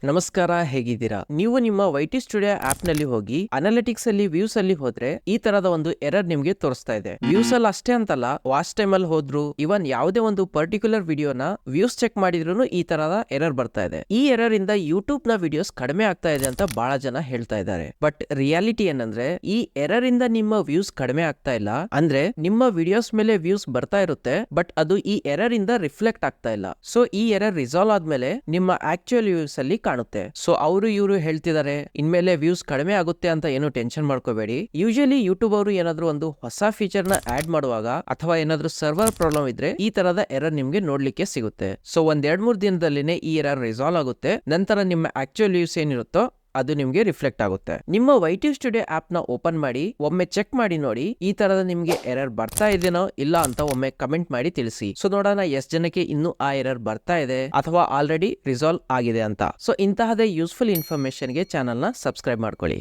ನಮಸ್ಕಾರ, ಹೇಗಿದ್ದೀರಾ? ನೀವು ನಿಮ್ಮ ವೈಟಿ ಸ್ಟುಡಿಯೋ ಆಪ್ ನಲ್ಲಿ ಹೋಗಿ ಅನಾಲಿಟಿಕ್ಸ್ ಅಲ್ಲಿ ವ್ಯೂಸ್ ಅಲ್ಲಿ ಹೋದ್ರೆ ಈ ತರದ ಒಂದು ಎರರ್ ನಿಮ್ಗೆ ತೋರಿಸ್ತಾ ಇದೆ. ವ್ಯೂಸ್ ಅಲ್ಲಿ ಅಷ್ಟೇ ಅಂತಲ್ಲ, ವಾಚ್ ಟೈಮ್ ಅಲ್ಲಿ ಹೋದ್ರು, ಇವನ್ ಯಾವುದೇ ಒಂದು ಪರ್ಟಿಕ್ಯುಲರ್ ವಿಡಿಯೋನ ವ್ಯೂಸ್ ಚೆಕ್ ಮಾಡಿದ್ರು ಈ ತರದ ಎರರ್ ಬರ್ತಾ ಇದೆ. ಈ ಎರರ್ ಇಂದ ಯೂಟ್ಯೂಬ್ ನ ವಿಡಿಯೋಸ್ ಕಡಿಮೆ ಆಗ್ತಾ ಇದೆ ಅಂತ ಬಹಳ ಜನ ಹೇಳ್ತಾ ಇದ್ದಾರೆ. ಬಟ್ ರಿಯಾಲಿಟಿ ಏನಂದ್ರೆ ಈ ಎರರ್ ಇಂದ ನಿಮ್ಮ ವ್ಯೂಸ್ ಕಡಿಮೆ ಆಗ್ತಾ ಇಲ್ಲ. ಅಂದ್ರೆ ನಿಮ್ಮ ವಿಡಿಯೋಸ್ ಮೇಲೆ ವ್ಯೂಸ್ ಬರ್ತಾ ಇರುತ್ತೆ, ಬಟ್ ಅದು ಈ ಎರರ್ ಇಂದ ರಿಫ್ಲೆಕ್ಟ್ ಆಗ್ತಾ ಇಲ್ಲ. ಸೊ ಈ ಎರರ್ ರಿಸಾಲ್ವ್ ಆದ್ಮೇಲೆ ನಿಮ್ಮ ಆಕ್ಚುಯಲ್ ವ್ಯೂಸ್ ಅಲ್ಲಿ ಕಾಣುತ್ತೆ. ಸೊ ಅವರು ಇವರು ಹೇಳ್ತಿದ್ದಾರೆ ಇನ್ಮೇಲೆ ವ್ಯೂಸ್ ಕಡಿಮೆ ಆಗುತ್ತೆ ಅಂತ ಏನು ಟೆನ್ಷನ್ ಮಾಡ್ಕೋಬೇಡಿ. ಯೂಶಲಿ ಯೂಟ್ಯೂಬ್ ಅವರು ಏನಾದ್ರು ಒಂದು ಹೊಸ ಫೀಚರ್ ನ ಆಡ್ ಮಾಡುವಾಗ ಅಥವಾ ಏನಾದ್ರು ಸರ್ವರ್ ಪ್ರಾಬ್ಲಮ್ ಇದ್ರೆ ಈ ತರದ ಎರರ್ ನಿಮ್ಗೆ ನೋಡ್ಲಿಕ್ಕೆ ಸಿಗುತ್ತೆ. ಸೊ ಒಂದ್ 2-3 ದಿನದಲ್ಲಿನೇ ಈ ಎರರ್ ರಿಸಾಲ್ವ್ ಆಗುತ್ತೆ. ನಂತರ ನಿಮ್ಮ ಆಕ್ಚುಯಲ್ ವ್ಯೂಸ್ ಏನಿರುತ್ತೋ ಅದು ನಿಮ್ಗೆ ರಿಫ್ಲೆಕ್ಟ್ ಆಗುತ್ತೆ. ನಿಮ್ಮ ವೈಟಿ ಸ್ಟುಡಿಯೋ ಆಪ್ ನ ಓಪನ್ ಮಾಡಿ ಒಮ್ಮೆ ಚೆಕ್ ಮಾಡಿ ನೋಡಿ, ಈ ತರದ ನಿಮ್ಗೆ ಎರರ್ ಬರ್ತಾ ಇದೆನೋ ಇಲ್ಲ ಅಂತ ಒಮ್ಮೆ ಕಮೆಂಟ್ ಮಾಡಿ ತಿಳಿಸಿ. ಸೊ ನೋಡೋಣ ಎಷ್ಟು ಜನಕ್ಕೆ ಇನ್ನೂ ಆ ಎರರ್ ಬರ್ತಾ ಇದೆ ಅಥವಾ ಆಲ್ರೆಡಿ ರಿಸಾಲ್ವ್ ಆಗಿದೆ ಅಂತ. ಸೊ ಇಂತಹದೇ ಯೂಸ್ಫುಲ್ ಇನ್ಫಾರ್ಮೇಶನ್ ಗೆ ಚಾನಲ್ ನ ಸಬ್ಸ್ಕ್ರೈಬ್ ಮಾಡ್ಕೊಳ್ಳಿ.